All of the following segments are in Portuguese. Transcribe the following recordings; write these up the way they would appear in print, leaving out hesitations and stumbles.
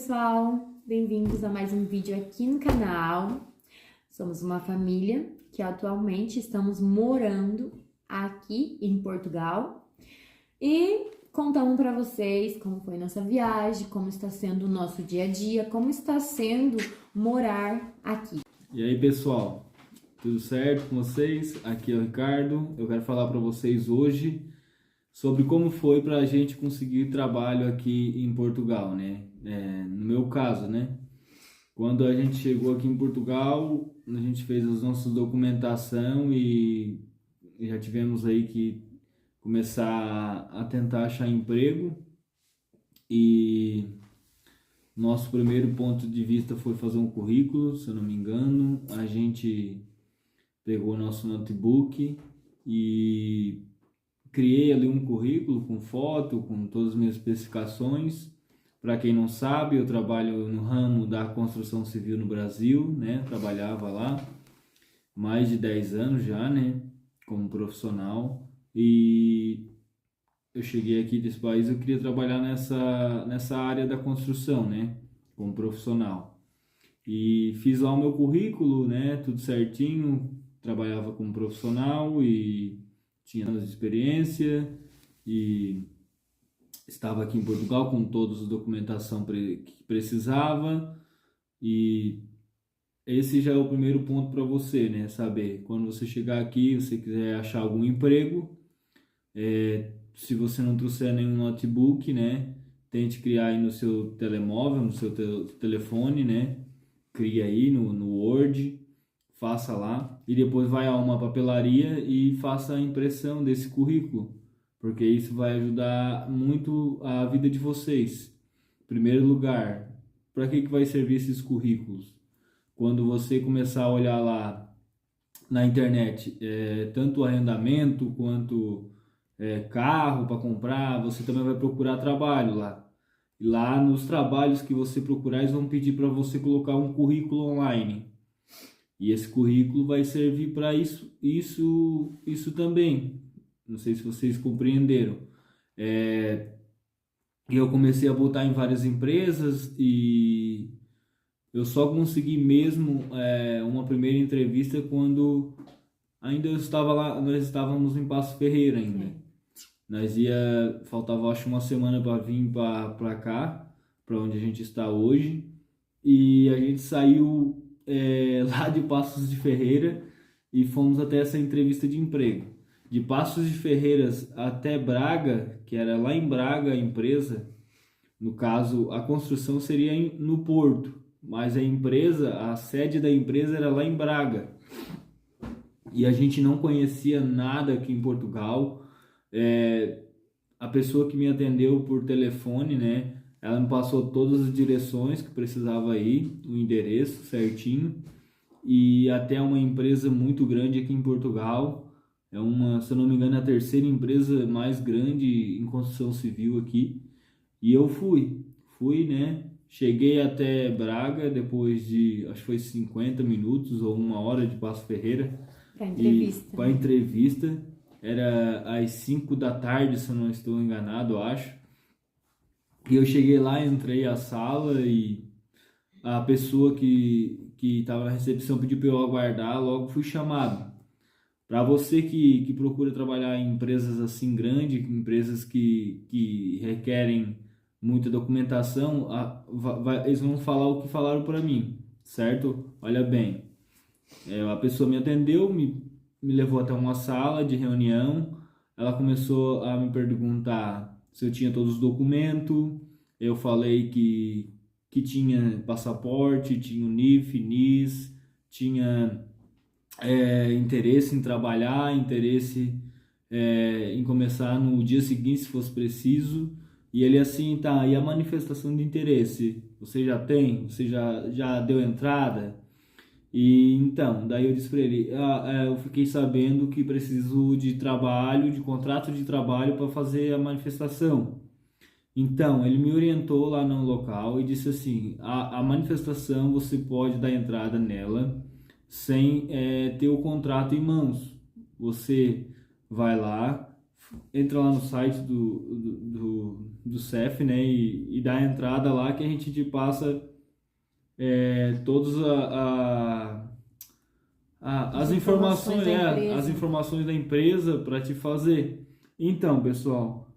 pessoal, bem-vindos a mais um vídeo aqui no canal. Somos uma família que atualmente estamos morando aqui em Portugal e contamos para vocês como foi nossa viagem, como está sendo o nosso dia a dia, como está sendo morar aqui. E aí pessoal, tudo certo com vocês? Aqui é o Ricardo. Eu quero falar para vocês hoje sobre como foi para a gente conseguir trabalho aqui em Portugal, né? No meu caso, né? Quando a gente chegou aqui em Portugal, a gente fez as nossas documentação e já tivemos aí que começar a tentar achar emprego. E nosso primeiro ponto de vista foi fazer um currículo, se eu não me engano. A gente pegou nosso notebook e criei ali um currículo com foto, com todas as minhas especificações. Para quem não sabe, eu trabalho no ramo da construção civil no Brasil, né? Trabalhava lá mais de 10 anos já, né? Como profissional. E eu cheguei aqui desse país, eu queria trabalhar nessa área da construção, né? Como profissional. E fiz lá o meu currículo, né? Tudo certinho. Trabalhava como profissional e tinha anos de experiência e estava aqui em Portugal com toda a documentação que precisava. E esse já é o primeiro ponto para você, né? Saber, quando você chegar aqui, você quiser achar algum emprego, se você não trouxer nenhum notebook, né? Tente criar aí no seu telemóvel, no seu telefone, né? Cria aí no Word, faça lá e depois vai a uma papelaria e faça a impressão desse currículo, porque isso vai ajudar muito a vida de vocês. Em primeiro lugar, para que vai servir esses currículos? Quando você começar a olhar lá na internet, tanto arrendamento quanto carro para comprar, você também vai procurar trabalho lá. E lá nos trabalhos que você procurar, eles vão pedir para você colocar um currículo online. E esse currículo vai servir para isso também. Não sei se vocês compreenderam. Eu comecei a botar em várias empresas e eu só consegui mesmo uma primeira entrevista quando ainda eu estava lá, nós estávamos em Paços Ferreira ainda. Faltava acho uma semana para vir para cá, para onde a gente está hoje. E a gente saiu lá de Paços de Ferreira e fomos até essa entrevista de emprego. De Paços de Ferreiras até Braga, que era lá em Braga a empresa, no caso a construção seria no Porto, mas a sede da empresa era lá em Braga. E a gente não conhecia nada aqui em Portugal. A pessoa que me atendeu por telefone, né? Ela me passou todas as direções que precisava ir, o endereço certinho, e até uma empresa muito grande aqui em Portugal. Se eu não me engano, é a terceira empresa mais grande em construção civil aqui. E eu fui, né? Cheguei até Braga depois de, acho que foi 50 minutos ou uma hora de Paços Ferreira. Para entrevista. Era às 5 da tarde, se eu não estou enganado, eu acho. E eu cheguei lá, entrei a sala e a pessoa que estava na recepção pediu para eu aguardar, logo fui chamado. Para você que procura trabalhar em empresas assim grandes, empresas que requerem muita documentação, eles vão falar o que falaram para mim, certo? Olha bem, a pessoa me atendeu, me levou até uma sala de reunião. Ela começou a me perguntar se eu tinha todos os documentos. Eu falei que tinha passaporte, tinha o NIF, NIS, tinha interesse em trabalhar, interesse em começar no dia seguinte, se fosse preciso. E ele assim, tá, e a manifestação de interesse? Você já tem? Você já deu entrada? E então, daí eu disse para ele, eu fiquei sabendo que preciso de trabalho, de contrato de trabalho para fazer a manifestação. Então, ele me orientou lá no local e disse assim, a manifestação você pode dar entrada nela sem ter o contrato em mãos. Você vai lá, entra lá no site do CEF, né? E dá a entrada lá que a gente te passa todas as informações, as informações da empresa para te fazer. Então, pessoal,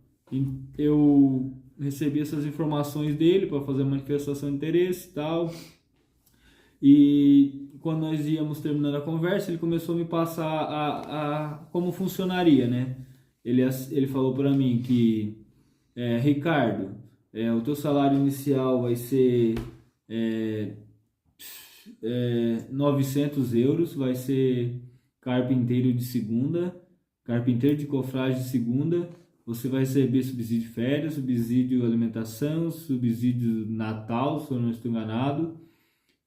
eu recebi essas informações dele para fazer a manifestação de interesse e tal. E quando nós íamos terminando a conversa, ele começou a me passar como funcionaria, né? Ele falou para mim que, Ricardo, o teu salário inicial vai ser 900 euros, vai ser carpinteiro de segunda, carpinteiro de cofragem de segunda, você vai receber subsídio de férias, subsídio alimentação, subsídio Natal, se eu não estou enganado,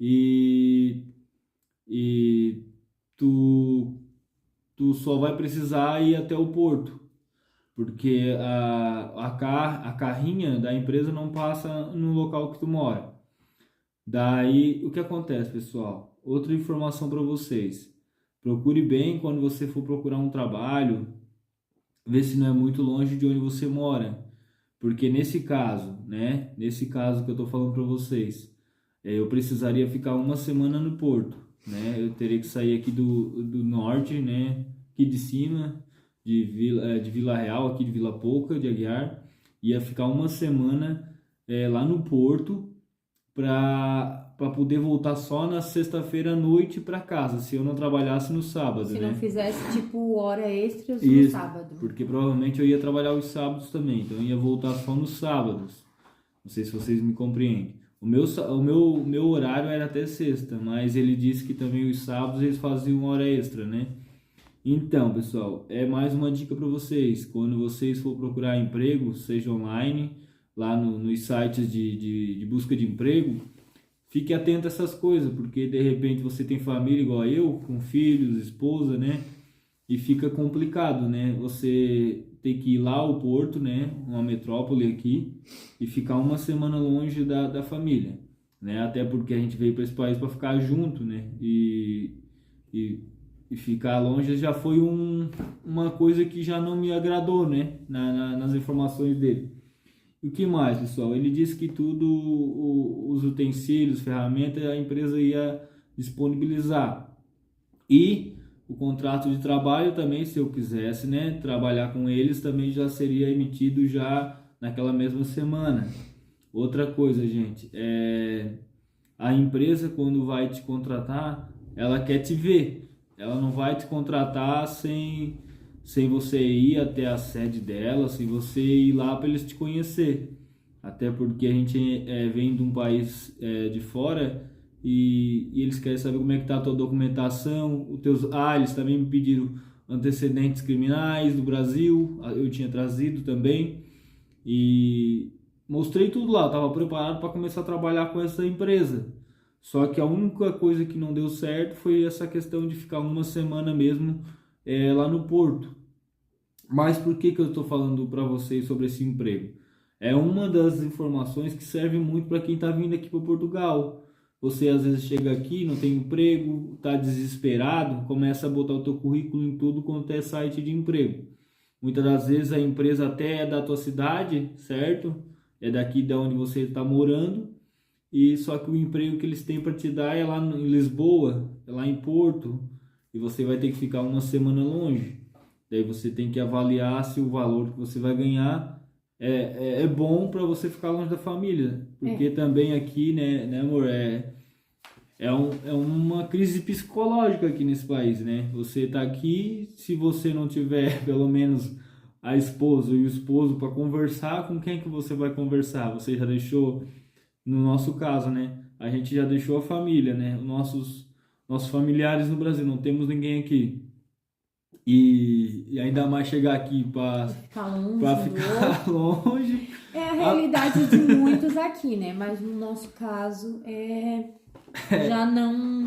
e tu só vai precisar ir até o porto, porque a carrinha da empresa não passa no local que tu mora. Daí, o que acontece, pessoal? Outra informação para vocês. Procure bem quando você for procurar um trabalho, ver se não é muito longe de onde você mora. Porque nesse caso, né? Nesse caso que eu estou falando para vocês, eu precisaria ficar uma semana no porto, né? Eu teria que sair aqui do norte, né? Aqui de cima, de Vila Real, aqui de Vila Pouca, de Aguiar. Ia ficar uma semana lá no porto, para poder voltar só na sexta-feira à noite para casa, se eu não trabalhasse no sábado, Se né? não fizesse, tipo, hora extras no Isso, sábado. porque provavelmente eu ia trabalhar os sábados também, então eu ia voltar só nos sábados. Não sei se vocês me compreendem. O meu horário era até sexta, mas ele disse que também os sábados eles faziam hora extra, né? Então, pessoal, é mais uma dica para vocês. Quando vocês for procurar emprego, seja online, lá nos sites de busca de emprego, fique atento a essas coisas, porque de repente você tem família igual eu, com filhos, esposa, né? E fica complicado, né? Você tem que ir lá ao Porto, né? Uma metrópole aqui, e ficar uma semana longe da família, né? Até porque a gente veio para esse país para ficar junto, né? E ficar longe já foi uma coisa que já não me agradou, né? Nas informações dele. E o que mais, pessoal? Ele disse que tudo, os utensílios, ferramentas, a empresa ia disponibilizar. E o contrato de trabalho também, se eu quisesse, né, trabalhar com eles, também já seria emitido já naquela mesma semana. Outra coisa, gente, a empresa, quando vai te contratar, ela quer te ver. Ela não vai te contratar sem você ir até a sede dela, sem você ir lá para eles te conhecer. Até porque a gente vem de um país de fora e eles querem saber como é que está a tua documentação, eles também me pediram antecedentes criminais do Brasil, eu tinha trazido também e mostrei tudo lá, estava preparado para começar a trabalhar com essa empresa. Só que a única coisa que não deu certo foi essa questão de ficar uma semana mesmo lá no Porto. Mas por que eu estou falando para vocês sobre esse emprego? É uma das informações que serve muito para quem está vindo aqui para Portugal. Você às vezes chega aqui, não tem emprego, está desesperado, começa a botar o teu currículo em tudo quanto é site de emprego. Muitas das vezes a empresa até é da tua cidade, certo? É daqui de onde você está morando. E só que o emprego que eles têm para te dar é lá em Lisboa, é lá em Porto, e você vai ter que ficar uma semana longe. Daí você tem que avaliar se o valor que você vai ganhar é bom para você ficar longe da família. Porque também aqui, né amor, é uma crise psicológica aqui nesse país, né? Você tá aqui, se você não tiver pelo menos a esposa e o esposo para conversar, com quem que você vai conversar? Você já deixou, no nosso caso, né? A gente já deixou a família, né? Nossos familiares no Brasil, não temos ninguém aqui. E ainda mais chegar aqui para ficar longe. É a realidade de muitos aqui, né? Mas no nosso caso, já não...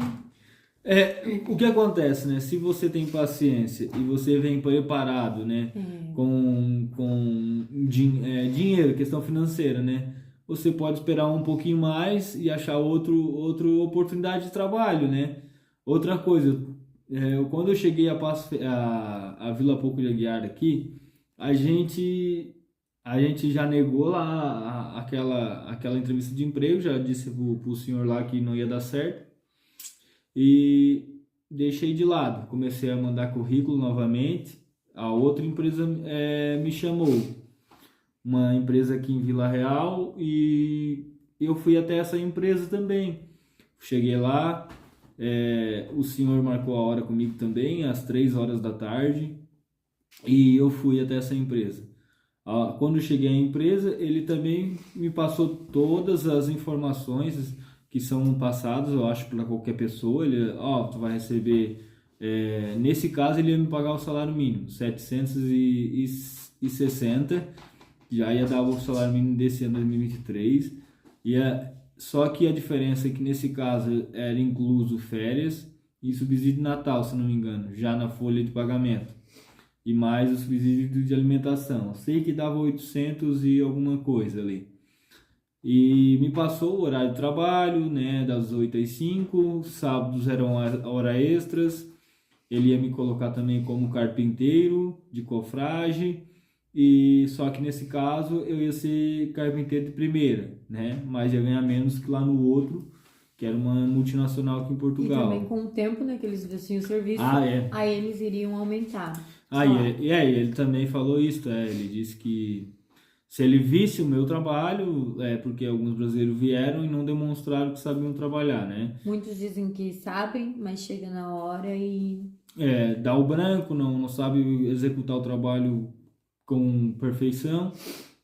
O que acontece, né? Se você tem paciência e você vem preparado, né? Com dinheiro, questão financeira, né? Você pode esperar um pouquinho mais e achar outra oportunidade de trabalho, né? Outra coisa, quando eu cheguei a Vila Pouco de Aguiar aqui, a gente a gente já negou lá aquela entrevista de emprego, já disse pro senhor lá que não ia dar certo e deixei de lado. Comecei a mandar currículo novamente. A outra empresa me chamou, uma empresa aqui em Vila Real, e eu fui até essa empresa também. Cheguei lá, o senhor marcou a hora comigo também, às 3 horas da tarde, e eu fui até essa empresa. Quando eu cheguei à empresa, ele também me passou todas as informações que são passadas, eu acho, para qualquer pessoa. Ele, tu vai receber, nesse caso ele ia me pagar o salário mínimo, 760, já ia dar o salário mínimo desse ano 2023, só que a diferença é que nesse caso era incluso férias e subsídio de Natal, se não me engano, já na folha de pagamento, e mais o subsídio de alimentação. Sei que dava 800 e alguma coisa ali. E me passou o horário de trabalho, né, das 8 às 5, sábados eram hora extras. Ele ia me colocar também como carpinteiro de cofragem, e só que nesse caso eu ia ser carpinteiro de primeira, né, mas ia ganhar menos que lá no outro, que era uma multinacional aqui em Portugal. E também com o tempo, né, que eles vestiam o serviço, aí eles iriam aumentar. Ele também falou isso, ele disse que se ele visse o meu trabalho, porque alguns brasileiros vieram e não demonstraram que sabiam trabalhar, né? Muitos dizem que sabem, mas chega na hora e... dá o branco, não sabe executar o trabalho com perfeição,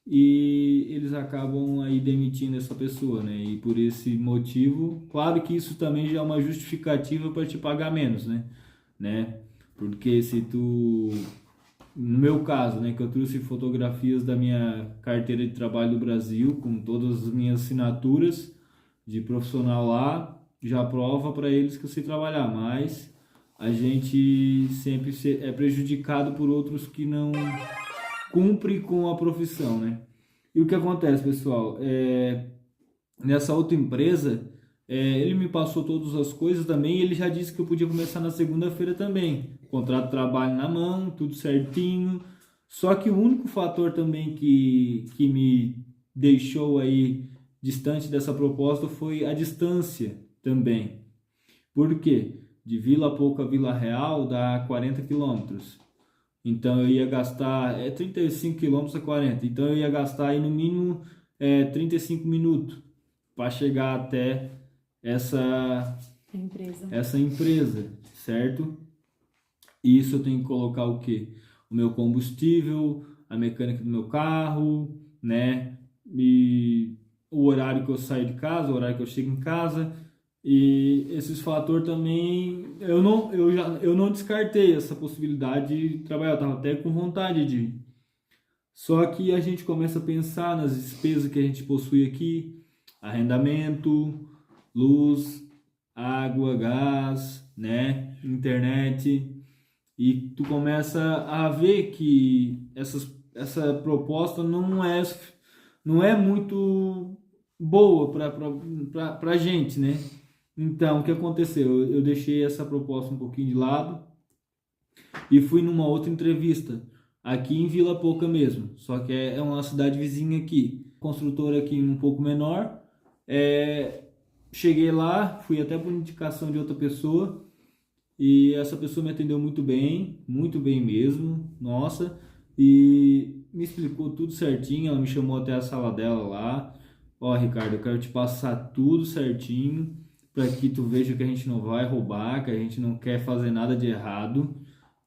e eles acabam aí demitindo essa pessoa, né? E por esse motivo, claro que isso também já é uma justificativa para te pagar menos, né? Porque se tu, no meu caso, né, que eu trouxe fotografias da minha carteira de trabalho do Brasil, com todas as minhas assinaturas de profissional lá, já prova para eles que eu sei trabalhar, mas a gente sempre é prejudicado por outros que não cumprem com a profissão, né? E o que acontece, pessoal? Nessa outra empresa, ele me passou todas as coisas também, e ele já disse que eu podia começar na segunda-feira também. Contrato de trabalho na mão, tudo certinho. Só que o único fator também que me deixou aí distante dessa proposta foi a distância também. Por quê? De Vila Pouca a Vila Real dá 40 quilômetros. Então eu ia gastar 35 quilômetros a 40. Então eu ia gastar aí no mínimo 35 minutos para chegar até essa empresa, certo? Isso eu tenho que colocar o quê? O meu combustível, a mecânica do meu carro, né? E o horário que eu saio de casa, o horário que eu chego em casa. E esses fatores também, eu não descartei essa possibilidade de trabalhar, eu estava até com vontade de ir. Só que a gente começa a pensar nas despesas que a gente possui aqui, arrendamento, luz, água, gás, né, internet, e tu começa a ver que essa proposta não é muito boa para a gente, né? Então, o que aconteceu? Eu deixei essa proposta um pouquinho de lado e fui numa outra entrevista, aqui em Vila Pouca mesmo, só que é uma cidade vizinha aqui, construtora aqui um pouco menor. Cheguei lá, fui até por indicação de outra pessoa, e essa pessoa me atendeu muito bem mesmo, nossa, e me explicou tudo certinho. Ela me chamou até a sala dela lá. Ricardo, eu quero te passar tudo certinho para que tu veja que a gente não vai roubar, que a gente não quer fazer nada de errado.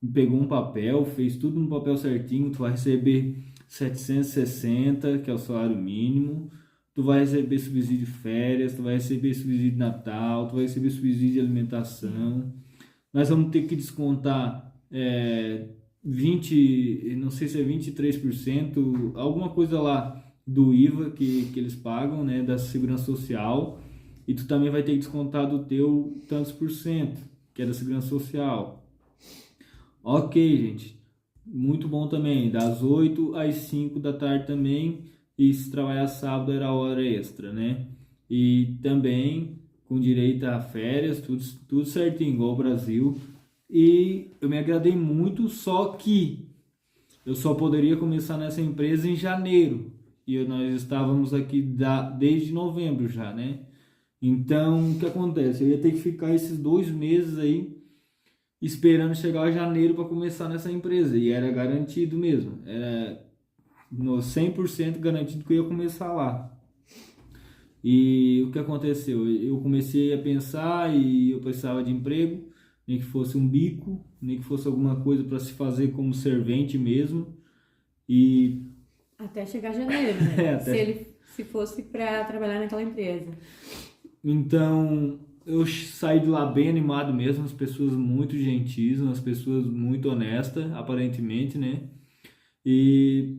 Me pegou um papel, fez tudo no papel certinho. Tu vai receber 760, que é o salário mínimo. Tu vai receber subsídio de férias, tu vai receber subsídio de Natal, tu vai receber subsídio de alimentação. Nós vamos ter que descontar 20, não sei se é 23%, alguma coisa lá do IVA que eles pagam, né, da Segurança Social, e tu também vai ter que descontar do teu tantos por cento, que é da Segurança Social. Ok, gente, muito bom também, das 8 às 5 da tarde também, e se trabalhar sábado era hora extra, né? E também com direito a férias, tudo certinho, igual o Brasil. E eu me agradei muito, só que eu só poderia começar nessa empresa em janeiro. E nós estávamos aqui desde novembro já, né? Então, o que acontece? Eu ia ter que ficar esses 2 meses aí esperando chegar janeiro para começar nessa empresa. E era garantido mesmo. Era no 100% garantido que eu ia começar lá. E o que aconteceu? Eu comecei a pensar e eu precisava de emprego, nem que fosse um bico, nem que fosse alguma coisa para se fazer como servente mesmo. E Até chegar janeiro, né? até... Se fosse para trabalhar naquela empresa. Então, eu saí de lá bem animado mesmo, as pessoas muito gentis, umas pessoas muito honestas, aparentemente, né? E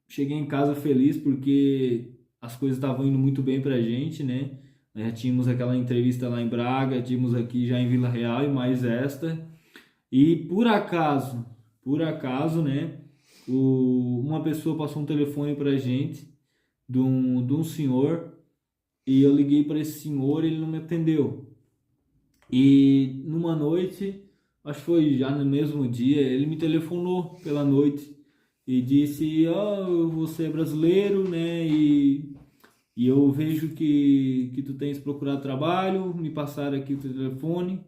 cheguei em casa feliz porque as coisas estavam indo muito bem pra gente, né? Já tínhamos aquela entrevista lá em Braga, tínhamos aqui já em Vila Real e mais esta. E por acaso, né? Uma pessoa passou um telefone pra gente de um senhor e eu liguei para esse senhor e ele não me atendeu. E numa noite, acho que foi já no mesmo dia, ele me telefonou pela noite e disse: "Oh, você é brasileiro, né? E eu vejo que tu tens procurado trabalho, me passaram aqui o teu telefone."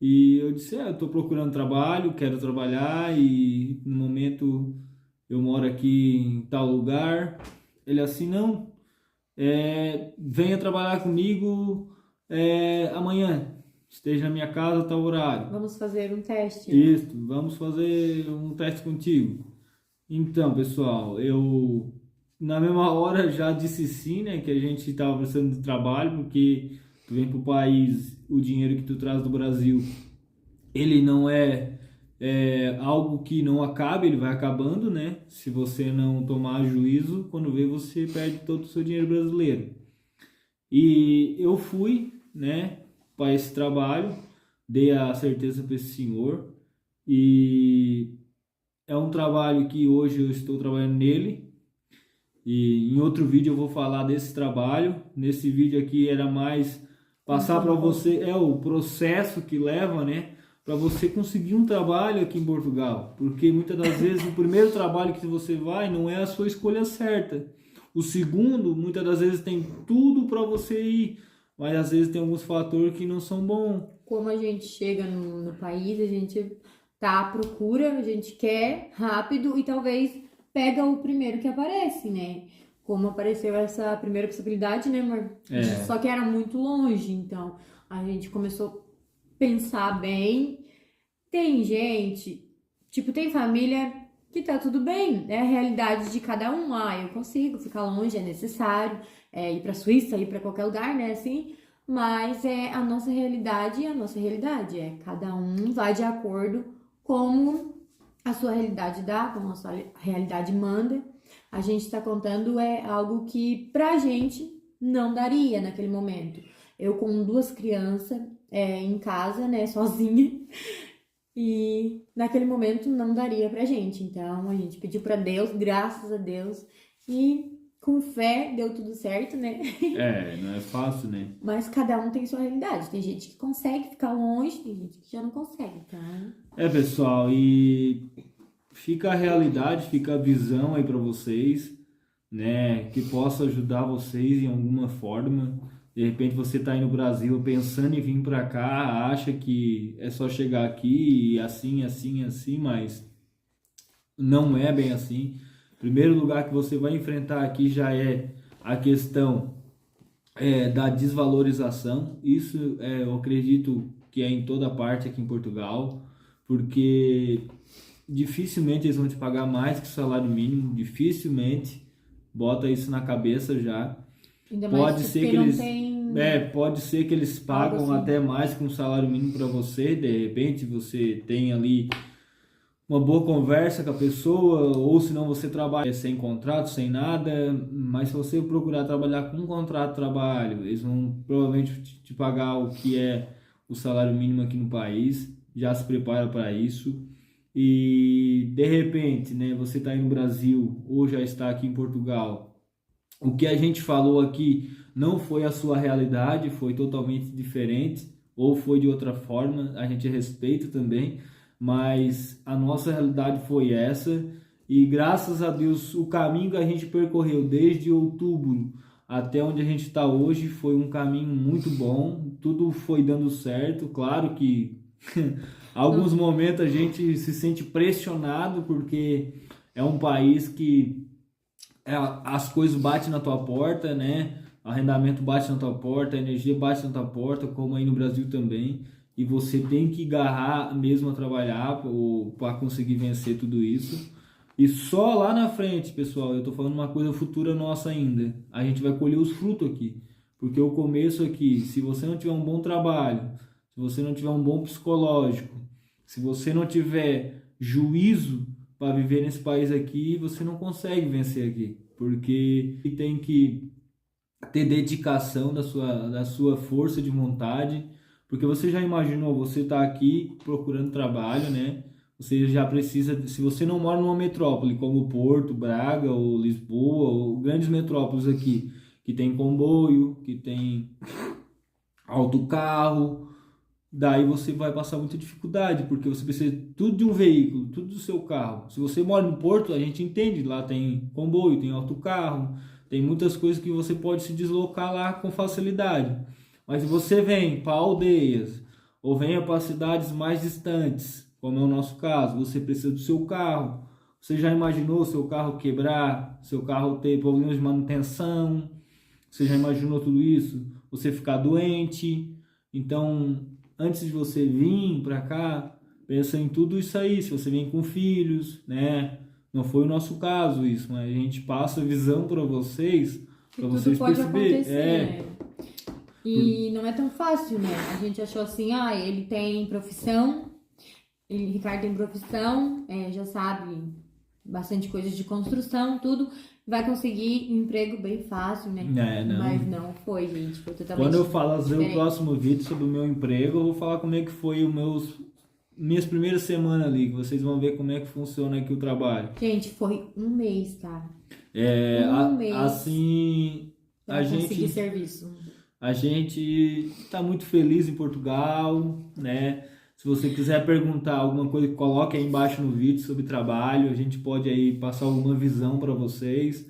E eu disse: eu estou procurando trabalho, quero trabalhar e no momento eu moro aqui em tal lugar. Ele assim: "Não, venha trabalhar comigo amanhã, esteja na minha casa a tal horário." Vamos fazer um teste. Isso, vamos fazer um teste contigo. Então, pessoal, eu na mesma hora já disse sim, né, que a gente estava precisando de trabalho, porque tu vem para o país, o dinheiro que tu traz do Brasil, ele não é algo que não acaba, ele vai acabando, né? Se você não tomar juízo, quando vê, você perde todo o seu dinheiro brasileiro. E eu fui, né, para esse trabalho, dei a certeza para esse senhor, e é um trabalho que hoje eu estou trabalhando nele, e em outro vídeo eu vou falar desse trabalho. Nesse vídeo aqui era mais passar para você o processo que leva, né, para você conseguir um trabalho aqui em Portugal, porque muitas das vezes o primeiro trabalho que você vai não é a sua escolha certa. O segundo, muitas das vezes tem tudo para você ir, mas às vezes tem alguns fatores que não são bons. Como a gente chega no país, a gente tá à procura, a gente quer rápido e talvez pega o primeiro que aparece, né? Como apareceu essa primeira possibilidade, né, amor? Só que era muito longe, então a gente começou a pensar bem. Tem gente, tipo, tem família que tá tudo bem, é a realidade de cada um. Eu consigo ficar longe, é necessário, ir pra Suíça, ir pra qualquer lugar, né, assim, mas é a nossa realidade, cada um vai de acordo como a sua realidade dá, como a sua realidade manda. A gente tá contando algo que pra gente não daria naquele momento. Eu com 2 crianças em casa, né, sozinha, e naquele momento não daria pra gente. Então a gente pediu pra Deus, graças a Deus, e com fé deu tudo certo, né? Não é fácil, né? Mas cada um tem sua realidade. Tem gente que consegue ficar longe, tem gente que já não consegue, então... Pessoal, e fica a realidade, fica a visão aí para vocês, né? Que possa ajudar vocês em alguma forma. De repente você está aí no Brasil pensando em vir para cá, acha que é só chegar aqui e assim, assim, assim, mas não é bem assim. O primeiro lugar que você vai enfrentar aqui já é a questão da desvalorização. Isso eu acredito que é em toda parte aqui em Portugal, porque dificilmente eles vão te pagar mais que o salário mínimo, dificilmente, bota isso na cabeça já. Ainda mais Pode ser que não eles tem pode ser que eles pagam assim. até mais que um salário mínimo para você. De repente você tem ali uma boa conversa com a pessoa, ou se não você trabalha sem contrato, sem nada, mas se você procurar trabalhar com um contrato de trabalho, eles vão provavelmente te pagar o que é o salário mínimo aqui no país. Já se prepara para isso. E de repente, né, você está aí no Brasil ou já está aqui em Portugal, o que a gente falou aqui não foi a sua realidade, foi totalmente diferente, ou foi de outra forma, a gente respeita também, mas a nossa realidade foi essa, E graças a Deus, o caminho que a gente percorreu desde outubro até onde a gente está hoje foi um caminho muito bom. Tudo foi dando certo. Claro que alguns momentos a gente se sente pressionado porque é um país que as coisas batem na tua porta, né? Arrendamento bate na tua porta, a energia bate na tua porta, como aí no Brasil também. E você tem que agarrar mesmo a trabalhar para conseguir vencer tudo isso. E só lá na frente, pessoal, eu tô falando uma coisa futura nossa ainda. A gente vai colher os frutos aqui. Porque o começo aqui, se você não tiver um bom trabalho, se você não tiver um bom psicológico, se você não tiver juízo para viver nesse país aqui, você não consegue vencer aqui. Porque tem que ter dedicação da sua força de vontade. Porque você já imaginou, você tá aqui procurando trabalho, né? Você já precisa, se você não mora numa metrópole como Porto, Braga ou Lisboa, ou grandes metrópoles aqui, que tem comboio, que tem autocarro, daí você vai passar muita dificuldade, porque você precisa tudo de um veículo, tudo do seu carro. Se você mora no Porto, a gente entende, lá tem comboio, tem autocarro, tem muitas coisas que você pode se deslocar lá com facilidade. Mas se você vem para aldeias, ou venha para cidades mais distantes, como é o nosso caso, você precisa do seu carro. Você já imaginou seu carro quebrar, seu carro ter problemas de manutenção? Você já imaginou tudo isso? Você ficar doente? Então, antes de você vir para cá, pensa em tudo isso aí. Se você vem com filhos, né? Não foi o nosso caso isso, mas a gente passa a visão para vocês tudo pode perceberem. acontecer. E não é tão fácil, né? A gente achou assim, ele tem profissão, Ricardo tem profissão, já sabe bastante coisas de construção, tudo, vai conseguir emprego bem fácil, né? Não. Mas não foi, gente, foi totalmente Quando eu fazer diferente. o próximo vídeo sobre o meu emprego, eu vou falar como é que foi minhas primeiras semanas ali, que vocês vão ver como é que funciona aqui o trabalho. Gente, foi um mês, cara. Mês assim, pra conseguir serviço. A gente tá muito feliz em Portugal, né? Se você quiser perguntar alguma coisa, coloque aí embaixo no vídeo sobre trabalho. A gente pode aí passar alguma visão para vocês.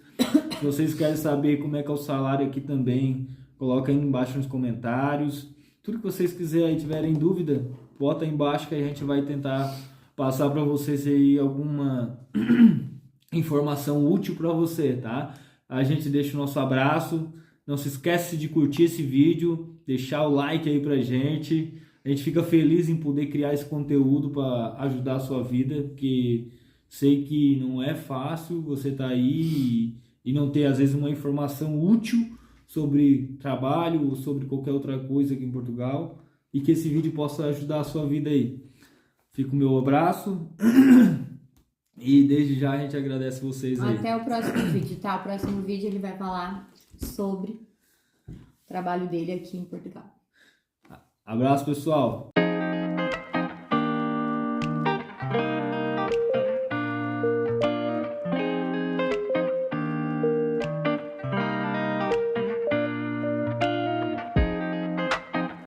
Se vocês querem saber como é que é o salário aqui também, coloca aí embaixo nos comentários. Tudo que vocês quiserem aí, tiverem dúvida, bota aí embaixo que a gente vai tentar passar para vocês aí alguma informação útil para você, tá? A gente deixa o nosso abraço. Não se esquece de curtir esse vídeo, deixar o like aí pra gente. A gente fica feliz em poder criar esse conteúdo para ajudar a sua vida, porque sei que não é fácil você estar aí e não ter, às vezes, uma informação útil sobre trabalho ou sobre qualquer outra coisa aqui em Portugal, e que esse vídeo possa ajudar a sua vida aí. Fica o meu abraço e desde já a gente agradece vocês aí. Até o próximo vídeo, tá? O próximo vídeo ele vai falar sobre o trabalho dele aqui em Portugal. Abraço, pessoal!